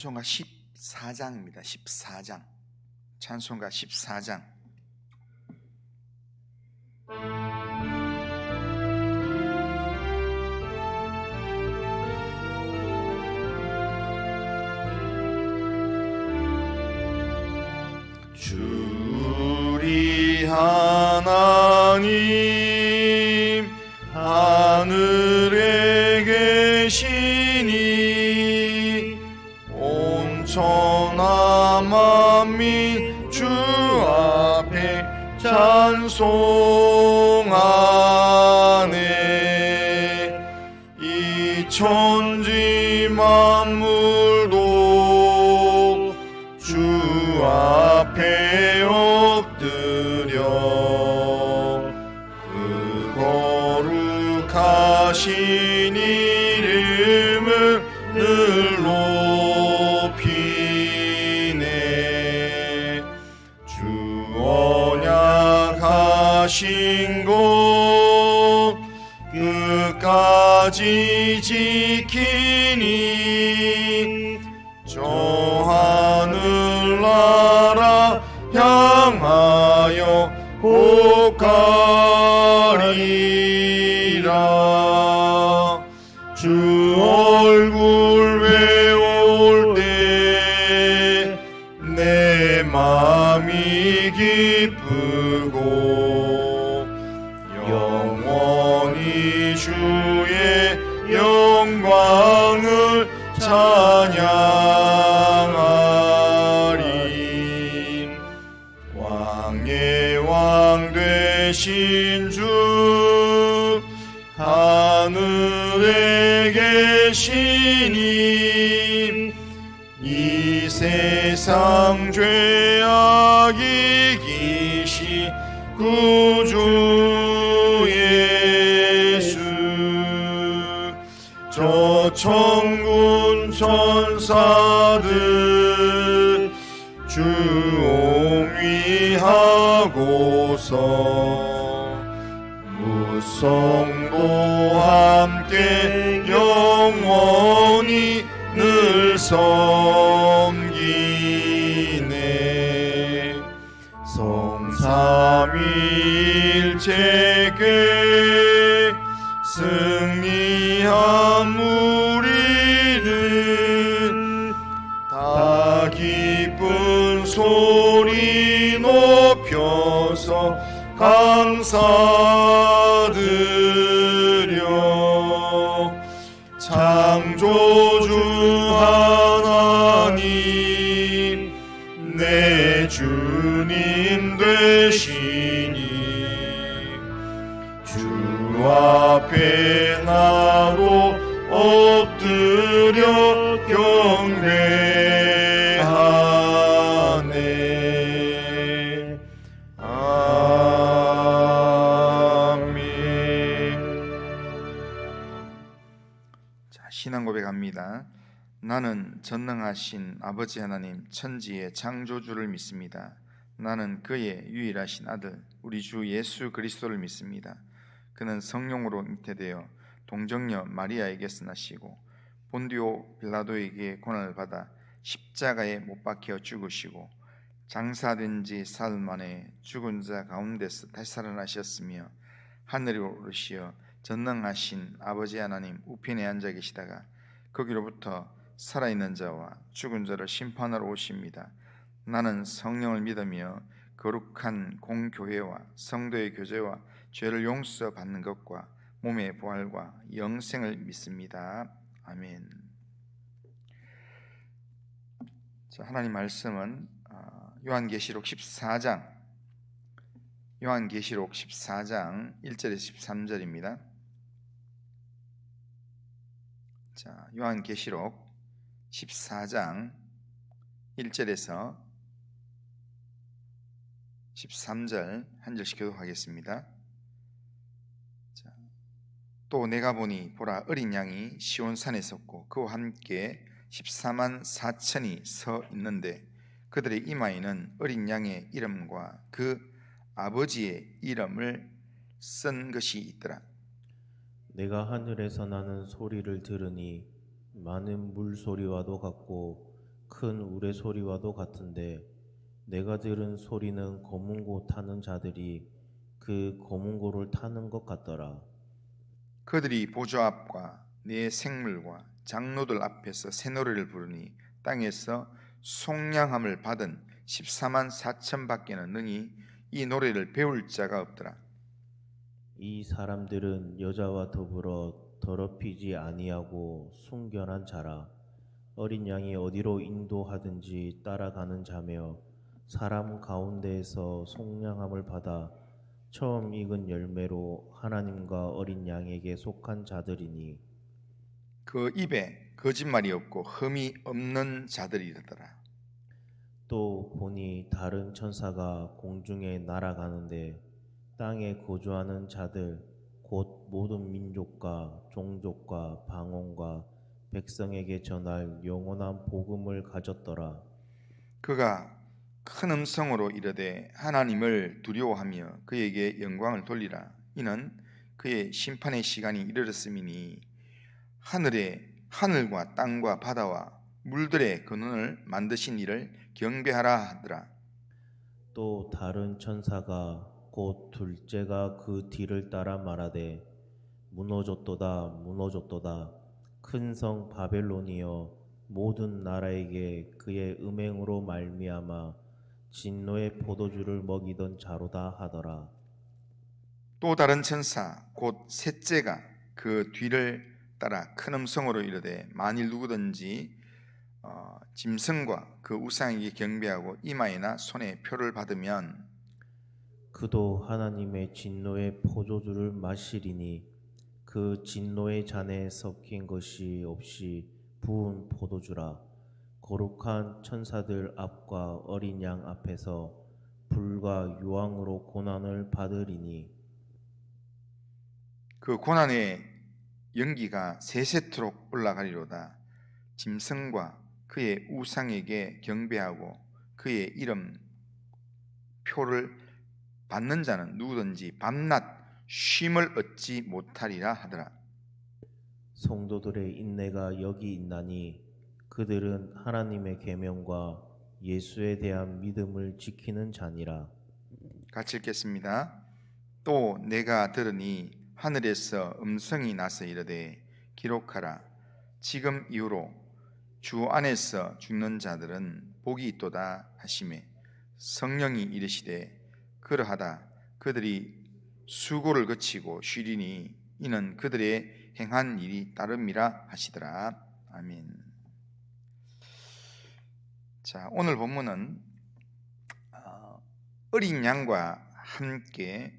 찬송가 14장입니다. 14장. 찬송가 14장. 주 우리 하나님 하늘에 계시니 온 천하 만민 주 앞에 찬송하네. 이 천지 만물도 주 앞에 엎드려 그 거룩하신 이름을 늘 높이네. 주 언약하신 것 끝까지 지키니 저 하늘나라 향하여 곧 가리라. 주 얼굴 배울 때 내 마음이 기쁘고 영원히 주의 영광을 찬양하리. 왕의 왕 되신 주 하늘에 계시니 이 세상 죄악 이기시 구주 예수. 저 천군 천사들 주 옹위하고서 무성도 함께 영원히 늘 섬기네. 성삼위일체께 승리한 우리는 다 기쁜 소리 높여서 감사드려. 창조주 하나님 내 주님 되시니 주 앞에 나로 엎드려 경배하네. 아멘. 자, 신앙 고백합니다. 나는 전능하신 아버지 하나님 천지의 창조주를 믿습니다. 나는 그의 유일하신 아들 우리 주 예수 그리스도를 믿습니다. 그는 성령으로 잉태되어 동정녀 마리아에게서 나시고 본디오 빌라도에게 고난을 받아 십자가에 못 박혀 죽으시고 장사된 지 사흘 만에 죽은 자 가운데서 다시 살아나셨으며 하늘에 오르시어 전능하신 아버지 하나님 우편에 앉아 계시다가 거기로부터 살아있는 자와 죽은 자를 심판하러 오십니다. 나는 성령을 믿으며 거룩한 공교회와 성도의 교제와 죄를 용서받는 것과 몸의 부활과 영생을 믿습니다. 아멘. 자, 하나님 말씀은 요한계시록 14장 1절에서 13절입니다. 자, 요한계시록 14장 1절에서 13절 한 절씩 교독하겠습니다. 자, 또 내가 보니 보라 어린 양이 시온산에 섰고 그와 함께 14만 4천이 서 있는데 그들의 이마에는 어린 양의 이름과 그 아버지의 이름을 쓴 것이 있더라. 내가 하늘에서 나는 소리를 들으니 많은 물소리와도 같고 큰 우레소리와도 같은데 내가 들은 소리는 거문고 타는 자들이 그 거문고를 타는 것 같더라. 그들이 보좌 앞과 네 생물과 장로들 앞에서 새 노래를 부르니 땅에서 속량함을 받은 14만 4천 밖에는 능히 이 노래를 배울 자가 없더라. 이 사람들은 여자와 더불어 더럽히지 아니하고 순결한 자라. 어린 양이 어디로 인도하든지 따라가는 자며 사람 가운데에서 속량함을 받아 처음 익은 열매로 하나님과 어린 양에게 속한 자들이니 그 입에 거짓말이 없고 흠이 없는 자들이더라. 또 보니 다른 천사가 공중에 날아가는데 땅에 거주하는 자들 곧 모든 민족과 종족과 방언과 백성에게 전할 영원한 복음을 가졌더라. 그가 큰 음성으로 이르되 하나님을 두려워하며 그에게 영광을 돌리라. 이는 그의 심판의 시간이 이르렀음이니 하늘과 땅과 바다와 물들의 근원을 만드신 이를 경배하라 하더라. 또 다른 천사가 곧 둘째가 그 뒤를 따라 말하되 무너졌도다 무너졌도다 큰 성 바벨론이여 모든 나라에게 그의 음행으로 말미암아 진노의 포도주를 먹이던 자로다 하더라. 또 다른 천사 곧 셋째가 그 뒤를 따라 큰 음성으로 이르되 만일 누구든지 짐승과 그 우상에게 경배하고 이마에나 손에 표를 받으면 그도 하나님의 진노의 포도주를 마시리니 그 진노의 잔에 섞인 것이 없이 부은 포도주라. 거룩한 천사들 앞과 어린 양 앞에서 불과 유황으로 고난을 받으리니 그 고난의 연기가 세세토록 올라가리로다. 짐승과 그의 우상에게 경배하고 그의 이름 표를 받는 자는 누구든지 밤낮 쉼을 얻지 못하리라 하더라. 성도들의 인내가 여기 있나니 그들은 하나님의 계명과 예수에 대한 믿음을 지키는 자니라. 같이 읽겠습니다. 또 내가 들으니 하늘에서 음성이 나서 이르되 기록하라. 지금 이후로 주 안에서 죽는 자들은 복이 있도다 하시매 성령이 이르시되 그러하다 그들이 수고를 거치고 쉬리니 이는 그들의 행한 일이 따름이라 하시더라. 아멘. 자, 오늘 본문은 어린 양과 함께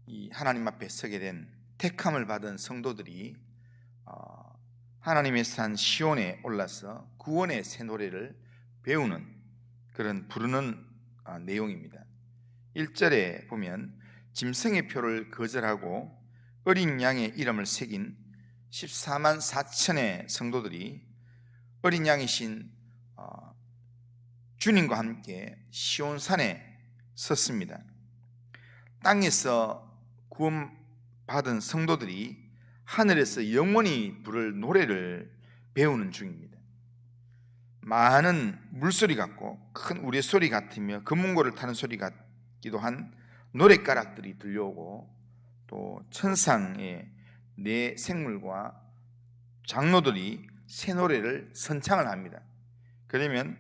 이 하나님 앞에 서게 된 택함을 받은 성도들이 하나님의 산 시온에 올라서 구원의 새 노래를 배우는 그런 부르는 내용입니다. 1절에 보면 짐승의 표를 거절하고 어린 양의 이름을 새긴 14만 4천의 성도들이 어린 양이신 주님과 함께 시온산에 섰습니다. 땅에서 구원받은 성도들이 하늘에서 영원히 부를 노래를 배우는 중입니다. 많은 물소리 같고 큰 우레소리 같으며 금문고를 타는 소리 같기도 한 노랫가락들이 들려오고 또 천상의 네 생물과 장로들이 새 노래를 선창을 합니다. 그러면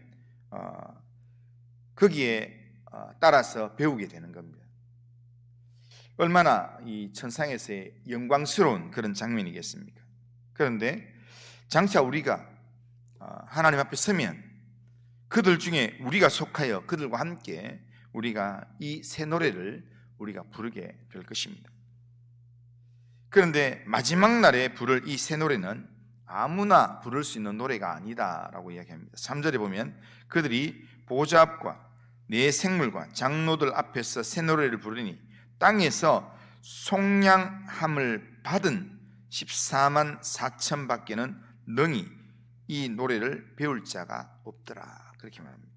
거기에 따라서 배우게 되는 겁니다. 얼마나 이 천상에서의 영광스러운 그런 장면이겠습니까? 그런데 장차 우리가 하나님 앞에 서면 그들 중에 우리가 속하여 그들과 함께 우리가 이 새 노래를 우리가 부르게 될 것입니다. 그런데 마지막 날에 부를 이 새 노래는 아무나 부를 수 있는 노래가 아니다라고 이야기합니다. 3절에 보면 그들이 보좌 앞과 네 생물과 장로들 앞에서 새 노래를 부르니 땅에서 속량함을 받은 14만 4천 밖에는 능히 이 노래를 배울 자가 없더라 그렇게 말합니다.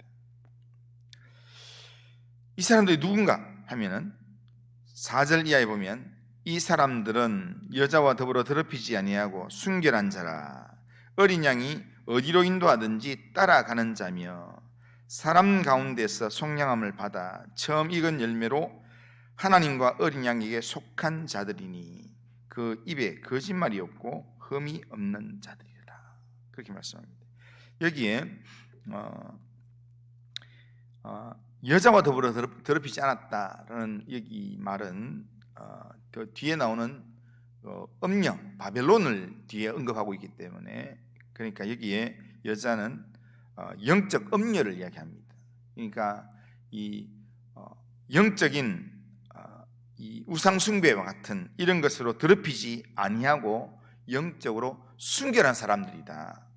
이 사람들이 누군가 하면은 4절 이하에 보면 이 사람들은 여자와 더불어 더럽히지 아니하고 순결한 자라 어린 양이 어디로 인도하든지 따라가는 자며 사람 가운데서 속량함을 받아 처음 익은 열매로 하나님과 어린 양에게 속한 자들이니 그 입에 거짓말이 없고 흠이 없는 자들이라. 그렇게 말씀합니다. 여기에 여자와 더불어 더럽히지 않았다라는 여기 말은 그 뒤에 나오는 음녀 바벨론을 뒤에 언급하고 있기 때문에, 그러니까 여기에 여자는 영적 음녀를 이야기합니다. 그러니까 이 영적인 이 우상 숭배와 같은 이런 것으로 더럽히지 아니하고 영적으로 순결한 사람들이다.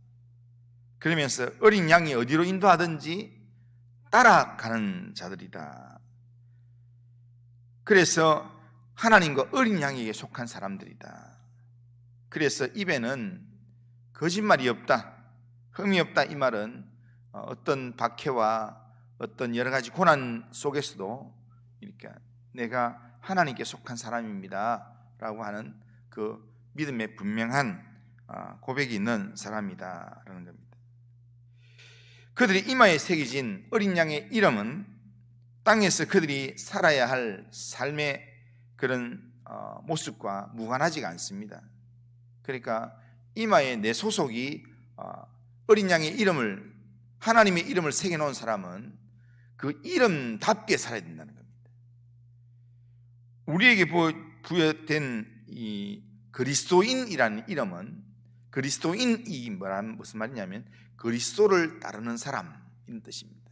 그러면서 어린 양이 어디로 인도하든지 따라가는 자들이다. 그래서 하나님과 어린 양에게 속한 사람들이다. 그래서 입에는 거짓말이 없다, 흠이 없다. 이 말은 어떤 박해와 어떤 여러 가지 고난 속에서도 이렇게 내가 하나님께 속한 사람입니다 라고 하는 그 믿음의 분명한 고백이 있는 사람이다 라는 겁니다. 그들이 이마에 새겨진 어린 양의 이름은 땅에서 그들이 살아야 할 삶의 그런 모습과 무관하지가 않습니다. 그러니까 이마에 내 소속이 어린 양의 이름을, 하나님의 이름을 새겨놓은 사람은 그 이름답게 살아야 된다는 겁니다. 우리에게 부여된 이 그리스도인이라는 이름은, 그리스도인이 무슨 말이냐면 그리스도를 따르는 사람 이런 뜻입니다.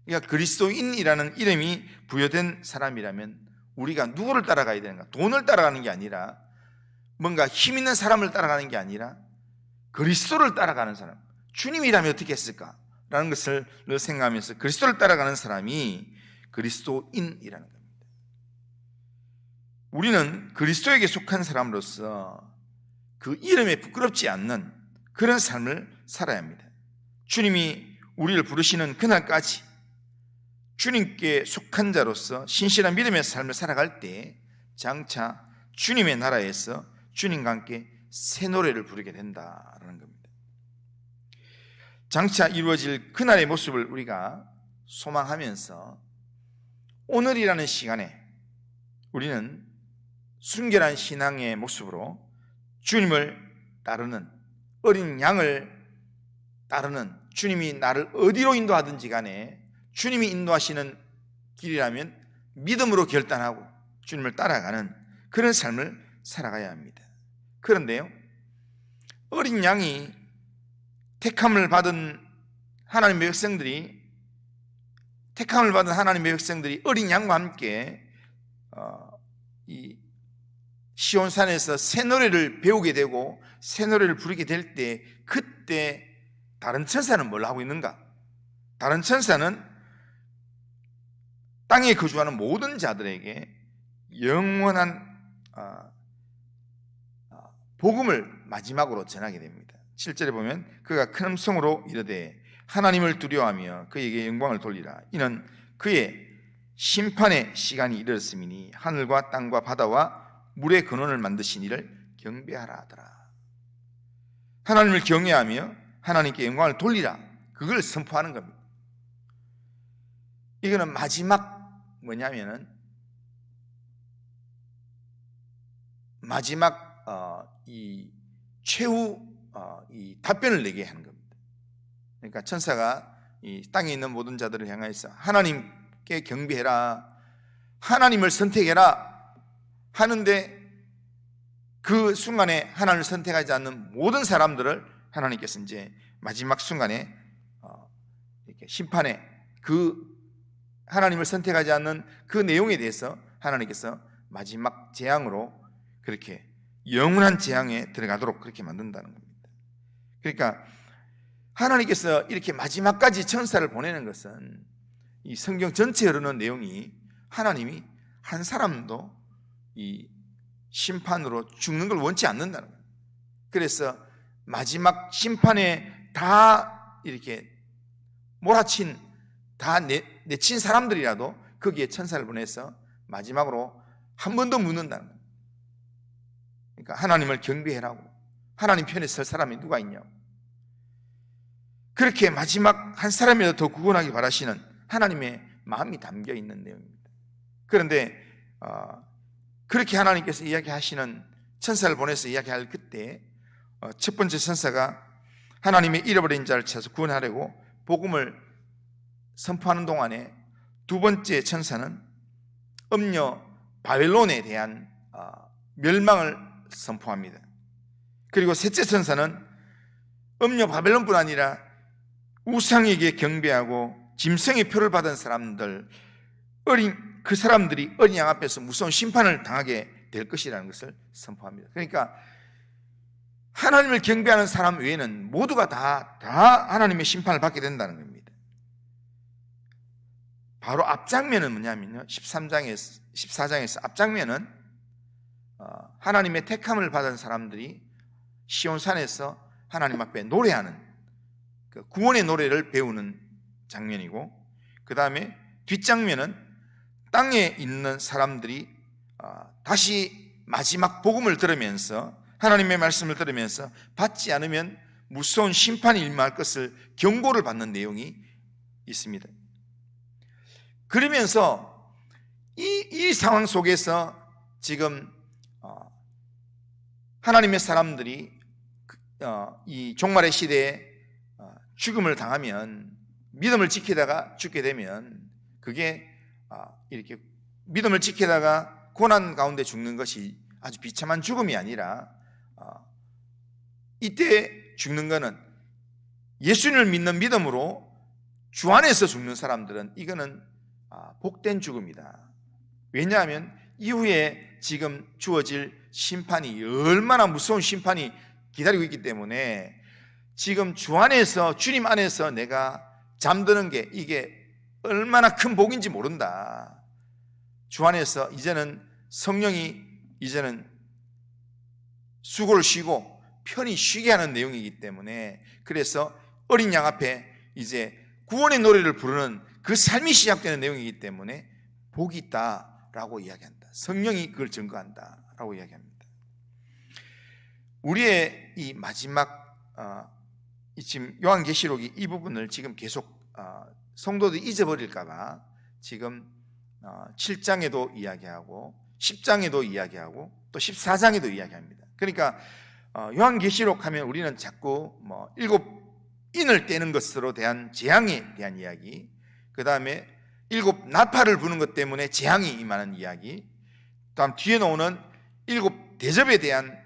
그러니까 그리스도인이라는 이름이 부여된 사람이라면 우리가 누구를 따라가야 되는가? 돈을 따라가는 게 아니라, 뭔가 힘 있는 사람을 따라가는 게 아니라 그리스도를 따라가는 사람, 주님이라면 어떻게 했을까? 라는 것을 생각하면서 그리스도를 따라가는 사람이 그리스도인이라는 겁니다. 우리는 그리스도에게 속한 사람으로서 그 이름에 부끄럽지 않는 그런 삶을 살아야 합니다. 주님이 우리를 부르시는 그날까지 주님께 속한 자로서 신실한 믿음의 삶을 살아갈 때 장차 주님의 나라에서 주님과 함께 새 노래를 부르게 된다라는 겁니다. 장차 이루어질 그날의 모습을 우리가 소망하면서 오늘이라는 시간에 우리는 순결한 신앙의 모습으로 주님을 따르는, 어린 양을 따르는, 주님이 나를 어디로 인도하든지 간에 주님이 인도하시는 길이라면 믿음으로 결단하고 주님을 따라가는 그런 삶을 살아가야 합니다. 그런데요, 어린 양이 택함을 받은 하나님의 백성들이 어린 양과 함께 이 시온산에서 새 노래를 배우게 되고 새 노래를 부르게 될 때, 그때 다른 천사는 뭘 하고 있는가? 다른 천사는 땅에 거주하는 모든 자들에게 영원한 복음을 마지막으로 전하게 됩니다. 7절에 보면 그가 큰 음성으로 이르되 하나님을 두려워하며 그에게 영광을 돌리라. 이는 그의 심판의 시간이 이르렀음이니 하늘과 땅과 바다와 물의 근원을 만드신 이를 경배하라 하더라. 하나님을 경외하며 하나님께 영광을 돌리라, 그걸 선포하는 겁니다. 이거는 마지막 뭐냐면은 마지막 이 최후 이 답변을 내게 하는 겁니다. 그러니까 천사가 이 땅에 있는 모든 자들을 향하여서 하나님께 경배해라, 하나님을 선택해라 하는데, 그 순간에 하나님을 선택하지 않는 모든 사람들을 하나님께서 이제 마지막 순간에 이렇게 심판에, 그 하나님을 선택하지 않는 그 내용에 대해서 하나님께서 마지막 재앙으로 그렇게 영원한 재앙에 들어가도록 그렇게 만든다는 겁니다. 그러니까 하나님께서 이렇게 마지막까지 천사를 보내는 것은 이 성경 전체에 흐르는 내용이 하나님이 한 사람도 이 심판으로 죽는 걸 원치 않는다는 거예요. 그래서 마지막 심판에 다 이렇게 몰아친, 다 내친 사람들이라도 거기에 천사를 보내서 마지막으로 한 번 더 묻는다는 거예요. 그러니까 하나님을 경배해라고, 하나님 편에 설 사람이 누가 있냐고. 그렇게 마지막 한 사람이라도 더 구원하기 바라시는 하나님의 마음이 담겨 있는 내용입니다. 그런데 그렇게 하나님께서 이야기하시는 천사를 보내서 이야기할 그때 첫 번째 천사가 하나님의 잃어버린 자를 찾아서 구원하려고 복음을 선포하는 동안에 두 번째 천사는 음녀 바벨론에 대한 멸망을 선포합니다. 그리고 셋째 천사는 음녀 바벨론뿐 아니라 우상에게 경배하고 짐승의 표를 받은 사람들, 그 사람들이 어린 양 앞에서 무서운 심판을 당하게 될 것이라는 것을 선포합니다. 그러니까 하나님을 경배하는 사람 외에는 모두가 다 하나님의 심판을 받게 된다는 겁니다. 바로 앞장면은 뭐냐면요, 14장에서 앞장면은 하나님의 택함을 받은 사람들이 시온산에서 하나님 앞에 노래하는 그 구원의 노래를 배우는 장면이고, 그 다음에 뒷장면은 땅에 있는 사람들이 다시 마지막 복음을 들으면서, 하나님의 말씀을 들으면서 받지 않으면 무서운 심판이 임할 것을 경고를 받는 내용이 있습니다. 그러면서 이 상황 속에서 지금 하나님의 사람들이 이 종말의 시대에 죽음을 당하면, 믿음을 지키다가 죽게 되면, 그게 이렇게 믿음을 지키다가 고난 가운데 죽는 것이 아주 비참한 죽음이 아니라, 이때 죽는 것은 예수님을 믿는 믿음으로 주 안에서 죽는 사람들은 이거는 복된 죽음이다. 왜냐하면 이후에 지금 주어질 심판이 얼마나 무서운 심판이 기다리고 있기 때문에, 지금 주 안에서, 주님 안에서 내가 잠드는 게 이게 얼마나 큰 복인지 모른다. 주 안에서 이제는 성령이 이제는 수고를 쉬고 편히 쉬게 하는 내용이기 때문에, 그래서 어린 양 앞에 이제 구원의 노래를 부르는 그 삶이 시작되는 내용이기 때문에 복이 있다라고 이야기한다. 성령이 그걸 증거한다라고 이야기합니다. 우리의 이 마지막 지금 요한계시록이 이 부분을 지금 계속 성도들이 잊어버릴까봐 지금 7장에도 이야기하고 10장에도 이야기하고 또 14장에도 이야기합니다. 그러니까 요한계시록 하면 우리는 자꾸 일곱 인을 떼는 것으로 대한 재앙에 대한 이야기, 그 다음에 일곱 나팔을 부는 것 때문에 재앙이 임하는 이야기, 다음 뒤에 나오는 일곱 대접에 대한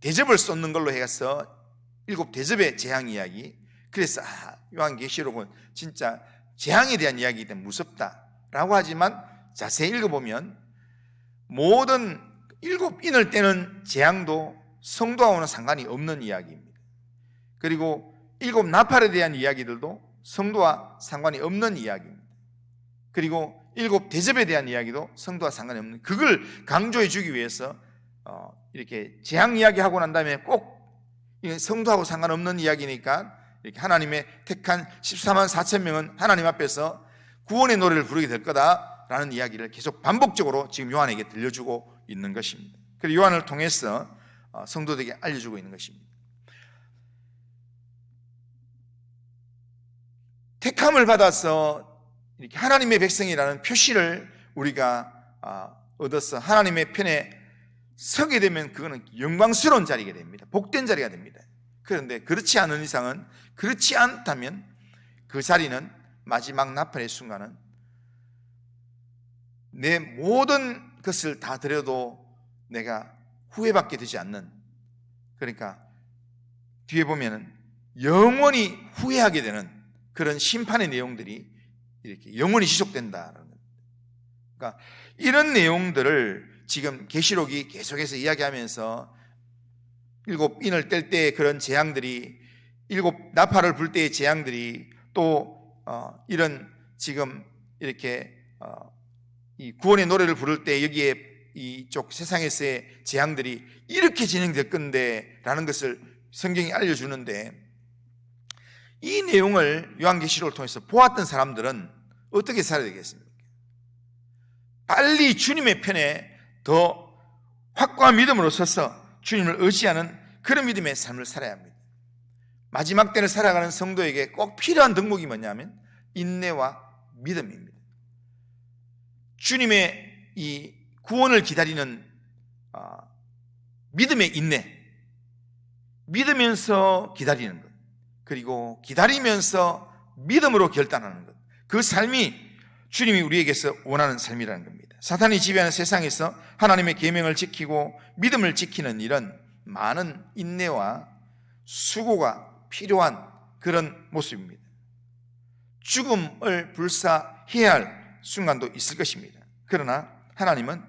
대접을 쏟는 걸로 해서 일곱 대접의 재앙 이야기. 그래서 요한계시록은 진짜 재앙에 대한 이야기이기 때문에 무섭다라고 하지만 자세히 읽어보면 모든 일곱 인을 떼는 재앙도 성도하고는 상관이 없는 이야기입니다. 그리고 일곱 나팔에 대한 이야기들도 성도와 상관이 없는 이야기입니다. 그리고 일곱 대접에 대한 이야기도 성도와 상관이 없는, 그걸 강조해 주기 위해서 이렇게 재앙 이야기하고 난 다음에 꼭 성도하고 상관없는 이야기니까 이렇게 하나님의 택한 14만 4천 명은 하나님 앞에서 구원의 노래를 부르게 될 거다라는 이야기를 계속 반복적으로 지금 요한에게 들려주고 있는 것입니다. 그리고 요한을 통해서 성도들에게 알려주고 있는 것입니다. 택함을 받아서 이렇게 하나님의 백성이라는 표시를 우리가 얻어서 하나님의 편에 서게 되면 그거는 영광스러운 자리가 됩니다. 복된 자리가 됩니다. 그런데 그렇지 않은 이상은, 그렇지 않다면 그 자리는 마지막 나팔의 순간은 내 모든 것을 다 드려도 내가 후회받게 되지 않는, 그러니까 뒤에 보면은 영원히 후회하게 되는 그런 심판의 내용들이 이렇게 영원히 지속된다는 겁니다. 그러니까 이런 내용들을 지금 계시록이 계속해서 이야기하면서 일곱 인을 뗄 때의 그런 재앙들이, 일곱 나팔을 불 때의 재앙들이, 또 이런 지금 이렇게 이 구원의 노래를 부를 때 여기에 이쪽 세상에서의 재앙들이 이렇게 진행될 건데 라는 것을 성경이 알려주는데, 이 내용을 요한계시록을 통해서 보았던 사람들은 어떻게 살아야 되겠습니까? 빨리 주님의 편에 더 확고한 믿음으로 서서 주님을 의지하는 그런 믿음의 삶을 살아야 합니다. 마지막 때를 살아가는 성도에게 꼭 필요한 덕목이 뭐냐면 인내와 믿음입니다. 주님의 이 구원을 기다리는 믿음의 인내, 믿으면서 기다리는 것, 그리고 기다리면서 믿음으로 결단하는 것, 그 삶이 주님이 우리에게서 원하는 삶이라는 겁니다. 사탄이 지배하는 세상에서 하나님의 계명을 지키고 믿음을 지키는 일은 많은 인내와 수고가 필요한 그런 모습입니다. 죽음을 불사해야 할 순간도 있을 것입니다. 그러나 하나님은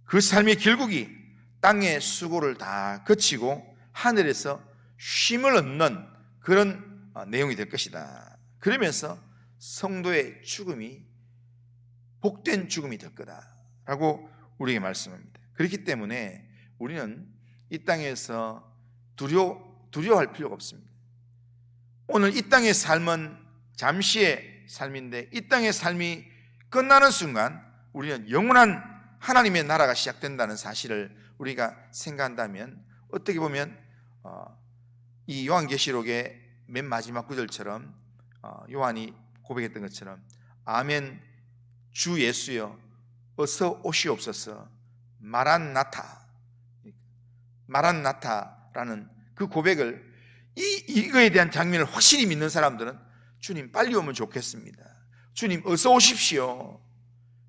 그 삶의 결국이 땅의 수고를 다 거치고 하늘에서 쉼을 얻는 그런 내용이 될 것이다. 그러면서 성도의 죽음이 복된 죽음이 될 거다라고 우리에게 말씀합니다. 그렇기 때문에 우리는 이 땅에서 두려워할 필요가 없습니다. 오늘 이 땅의 삶은 잠시의 삶인데 이 땅의 삶이 끝나는 순간 우리는 영원한 하나님의 나라가 시작된다는 사실을 우리가 생각한다면 어떻게 보면 이 요한계시록의 맨 마지막 구절처럼 요한이 고백했던 것처럼 아멘 주 예수여 어서 오시옵소서 마란나타라는 그 고백을 이거에 대한 장면을 확실히 믿는 사람들은 주님 빨리 오면 좋겠습니다. 주님 어서 오십시오.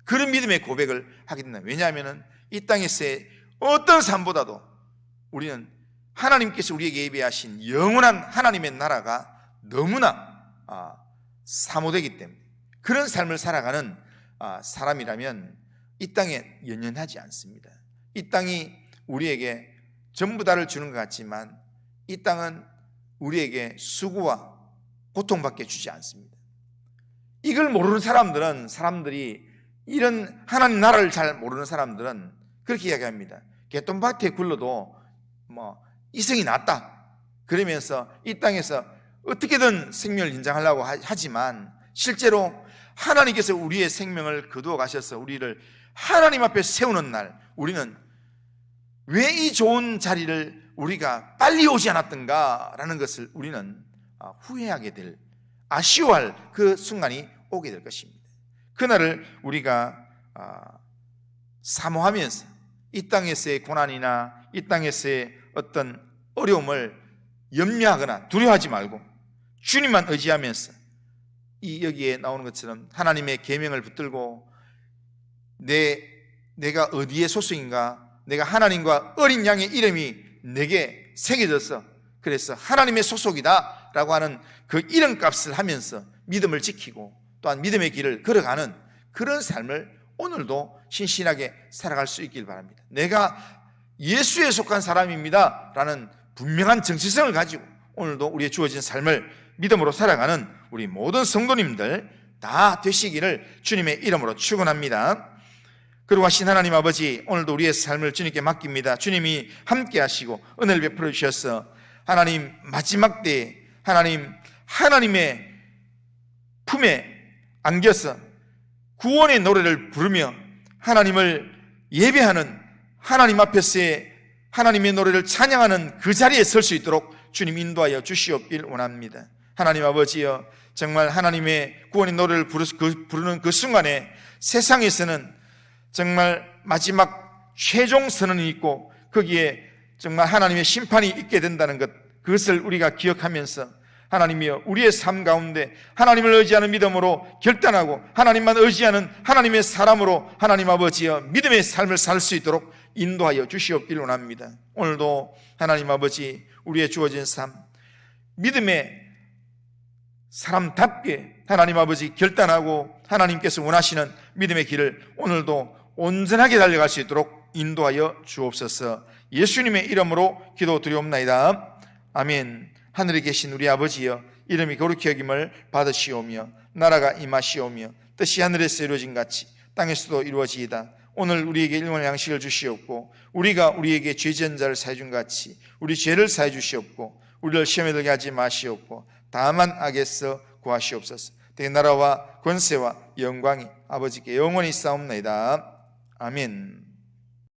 그런 믿음의 고백을 하게 된다. 왜냐하면 이 땅에서의 어떤 삶보다도 우리는 하나님께서 우리에게 예비하신 영원한 하나님의 나라가 너무나 사모되기 때문에 그런 삶을 살아가는 사람이라면 이 땅에 연연하지 않습니다. 이 땅이 우리에게 전부 다를 주는 것 같지만 이 땅은 우리에게 수고와 고통밖에 주지 않습니다. 이걸 모르는 사람들이 이런 하나님 나라를 잘 모르는 사람들은 그렇게 이야기합니다. 개똥밭에 굴러도 이성이 낫다 그러면서 이 땅에서 어떻게든 생명을 인정하려고 하지만 실제로 하나님께서 우리의 생명을 거두어 가셔서 우리를 하나님 앞에 세우는 날 우리는 왜 이 좋은 자리를 우리가 빨리 오지 않았던가 라는 것을 우리는 후회하게 될, 아쉬워할 그 순간이 오게 될 것입니다. 그날을 우리가 사모하면서 이 땅에서의 고난이나 이 땅에서의 어떤 어려움을 염려하거나 두려워하지 말고 주님만 의지하면서 여기에 나오는 것처럼 하나님의 계명을 붙들고 내가 어디에 소속인가, 내가 하나님과 어린 양의 이름이 내게 새겨져서 그래서 하나님의 소속이다 라고 하는 그 이름값을 하면서 믿음을 지키고 또한 믿음의 길을 걸어가는 그런 삶을 오늘도 신실하게 살아갈 수 있길 바랍니다. 내가 예수에 속한 사람입니다 라는 분명한 정체성을 가지고 오늘도 우리의 주어진 삶을 믿음으로 살아가는 우리 모든 성도님들 다 되시기를 주님의 이름으로 축원합니다. 그리고 하신 하나님 아버지, 오늘도 우리의 삶을 주님께 맡깁니다. 주님이 함께 하시고 은혜를 베풀어 주셔서 하나님 마지막 때에 하나님의 품에 안겨서 구원의 노래를 부르며 하나님을 예배하는 하나님 앞에서의 하나님의 노래를 찬양하는 그 자리에 설 수 있도록 주님 인도하여 주시옵길 원합니다. 하나님 아버지여, 정말 하나님의 구원의 노래를 부르는 그 순간에 세상에서는 정말 마지막 최종 선언이 있고 거기에 정말 하나님의 심판이 있게 된다는 것, 그것을 우리가 기억하면서 하나님이여, 우리의 삶 가운데 하나님을 의지하는 믿음으로 결단하고 하나님만 의지하는 하나님의 사람으로 하나님 아버지여 믿음의 삶을 살 수 있도록 인도하여 주시옵길 원합니다. 오늘도 하나님 아버지, 우리의 주어진 삶 믿음의 사람답게 하나님 아버지 결단하고 하나님께서 원하시는 믿음의 길을 오늘도 온전하게 달려갈 수 있도록 인도하여 주옵소서. 예수님의 이름으로 기도드리옵나이다. 아멘. 하늘에 계신 우리 아버지여, 이름이 거룩히 여김을 받으시오며 나라가 임하시오며 뜻이 하늘에서 이루어진 같이 땅에서도 이루어지이다. 오늘 우리에게 일용할 양식을 주시옵고 우리가 우리에게 죄 지은 자를 사해 준 같이 우리 죄를 사해 주시옵고 우리를 시험에 들게 하지 마시옵고 다만 악에서 구하시옵소서. 내 나라와 권세와 영광이 아버지께 영원히 싸움나이다. 아멘.